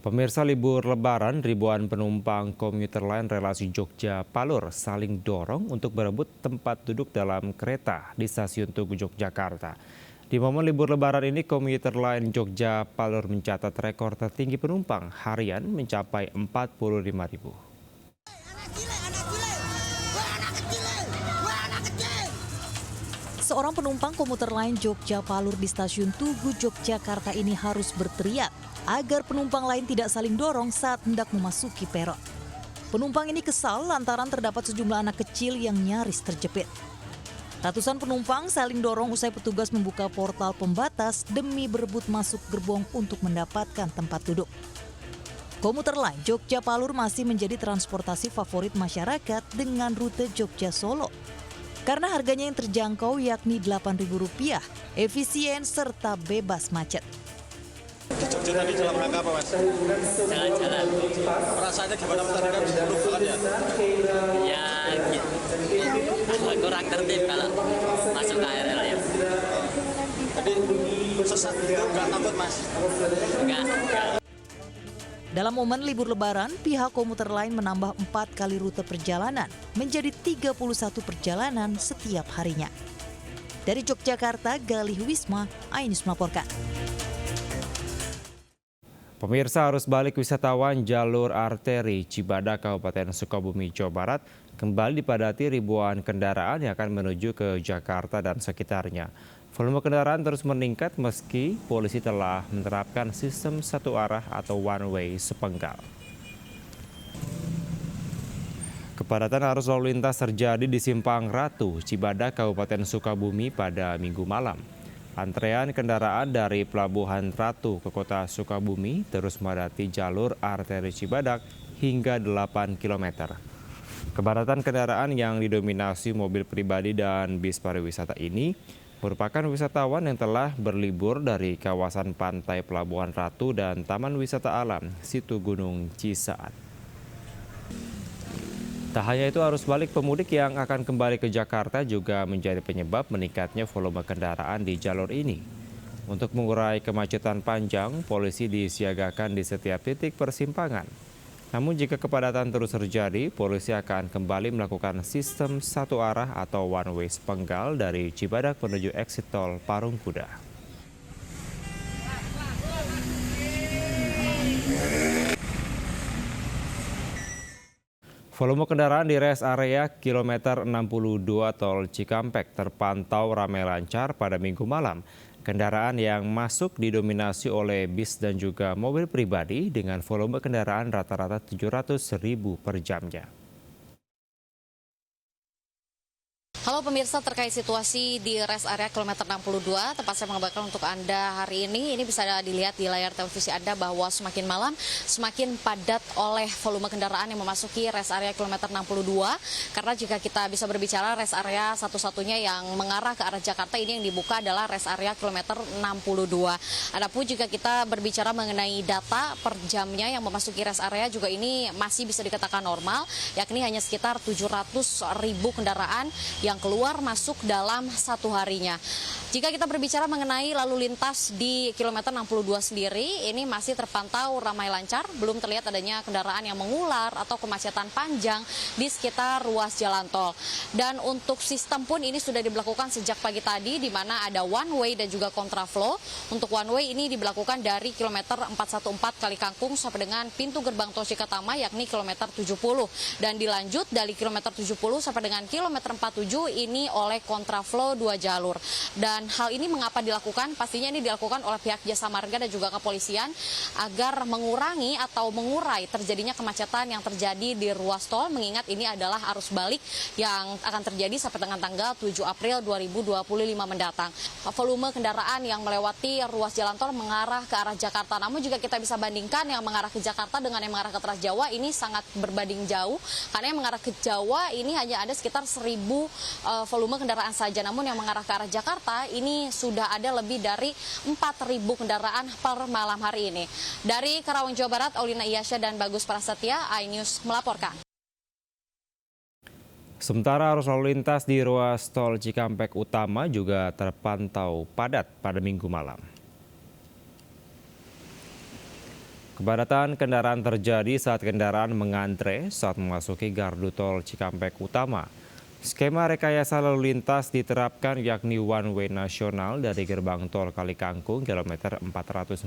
Pemirsa, libur Lebaran, ribuan penumpang komuter lain relasi Jogja-Palur saling dorong untuk berebut tempat duduk dalam kereta di stasiun Tugu Yogyakarta. Di momen libur Lebaran ini, komuter lain Jogja-Palur mencatat rekor tertinggi penumpang harian mencapai 45.000. Seorang penumpang komuter lain Jogja-Palur di stasiun Tugu Yogyakarta ini harus berteriak agar penumpang lain tidak saling dorong saat hendak memasuki peron. Penumpang ini kesal lantaran terdapat sejumlah anak kecil yang nyaris terjepit. Ratusan penumpang saling dorong usai petugas membuka portal pembatas demi berebut masuk gerbong untuk mendapatkan tempat duduk. Komuter lain Jogja-Palur masih menjadi transportasi favorit masyarakat dengan rute Jogja-Solo. Karena harganya yang terjangkau yakni Rp8.000, efisien serta bebas macet. Di Jogja tadi dalam rangka apa, Mas? Jalan-jalan. Perasaannya gimana, Mas? Tadi kan dulu kan ya? Ya, agak kurang tertib kalau masuk KRL ya. Tadi sesat gitu, nggak takut, Mas? Enggak. Dalam momen libur Lebaran, pihak komuter lain menambah 4 kali rute perjalanan menjadi 31 perjalanan setiap harinya. Dari Yogyakarta, Galih Wisma, iNews melaporkan. Pemirsa, arus balik wisatawan jalur arteri Cibadak, Kabupaten Sukabumi, Jawa Barat kembali dipadati ribuan kendaraan yang akan menuju ke Jakarta dan sekitarnya. Volume kendaraan terus meningkat meski polisi telah menerapkan sistem satu arah atau one way sepenggal. Kepadatan arus lalu lintas terjadi di Simpang Ratu, Cibadak, Kabupaten Sukabumi pada Minggu malam. Antrean kendaraan dari Pelabuhan Ratu ke kota Sukabumi terus memadati jalur arteri Cibadak hingga 8 km. Kepadatan kendaraan yang didominasi mobil pribadi dan bis pariwisata ini merupakan wisatawan yang telah berlibur dari kawasan pantai Pelabuhan Ratu dan Taman Wisata Alam Situ Gunung Cisaat. Tak hanya itu, arus balik pemudik yang akan kembali ke Jakarta juga menjadi penyebab meningkatnya volume kendaraan di jalur ini. Untuk mengurai kemacetan panjang, polisi disiagakan di setiap titik persimpangan. Namun jika kepadatan terus terjadi, polisi akan kembali melakukan sistem satu arah atau one way sepenggal dari Cibadak menuju exit tol Parung Kuda. Volume kendaraan di rest area kilometer 62 tol Cikampek terpantau ramai lancar pada Minggu malam. Kendaraan yang masuk didominasi oleh bis dan juga mobil pribadi dengan volume kendaraan rata-rata 700.000 per jamnya. Halo pemirsa, terkait situasi di rest area kilometer 62, tempat saya mengabarkan untuk Anda hari ini bisa dilihat di layar televisi Anda bahwa semakin malam semakin padat oleh volume kendaraan yang memasuki rest area kilometer 62. Karena jika kita bisa berbicara rest area satu-satunya yang mengarah ke arah Jakarta ini yang dibuka adalah rest area kilometer 62. Adapun jika kita berbicara mengenai data per jamnya yang memasuki rest area juga ini masih bisa dikatakan normal, yakni hanya sekitar 700.000 kendaraan yang keluar masuk dalam satu harinya. Jika kita berbicara mengenai lalu lintas di kilometer 62 sendiri, ini masih terpantau ramai lancar, belum terlihat adanya kendaraan yang mengular atau kemacetan panjang di sekitar ruas jalan tol. Dan untuk sistem pun ini sudah diberlakukan sejak pagi tadi, di mana ada one way dan juga kontraflow. Untuk one way ini diberlakukan dari kilometer 414 Kali Kangkung sampai dengan pintu gerbang tol Cikatama, yakni kilometer 70. Dan dilanjut dari kilometer 70 sampai dengan kilometer 47 ini oleh kontraflow 2 jalur. Dan hal ini mengapa dilakukan? Pastinya ini dilakukan oleh pihak Jasa Marga dan juga kepolisian agar mengurangi atau mengurai terjadinya kemacetan yang terjadi di ruas tol, mengingat ini adalah arus balik yang akan terjadi sampai dengan tanggal 7 April 2025 mendatang. Volume kendaraan yang melewati ruas jalan tol mengarah ke arah Jakarta. Namun jika kita bisa bandingkan yang mengarah ke Jakarta dengan yang mengarah ke Trans Jawa, ini sangat berbanding jauh. Karena yang mengarah ke Jawa ini hanya ada sekitar 1.000 volume kendaraan saja. Namun yang mengarah ke arah Jakarta ini sudah ada lebih dari 4.000 kendaraan per malam hari ini. Dari Karawang, Jawa Barat, Aulina Iyasya dan Bagus Prasetya, iNews melaporkan. Sementara arus lalu lintas di ruas tol Cikampek Utama juga terpantau padat pada Minggu malam. Kepadatan kendaraan terjadi saat kendaraan mengantre saat memasuki gardu tol Cikampek Utama. Skema rekayasa lalu lintas diterapkan yakni one way nasional dari gerbang tol Kalikangkung kilometer 414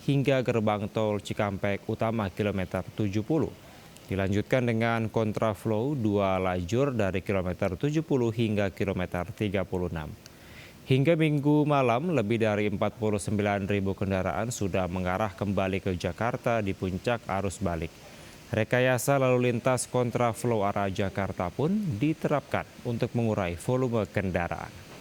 hingga gerbang tol Cikampek Utama kilometer 70. Dilanjutkan dengan kontraflow 2 lajur dari kilometer 70 hingga kilometer 36. Hingga minggu malam, lebih dari 49.000 kendaraan sudah mengarah kembali ke Jakarta di puncak arus balik. Rekayasa lalu lintas kontraflow arah Jakarta pun diterapkan untuk mengurai volume kendaraan.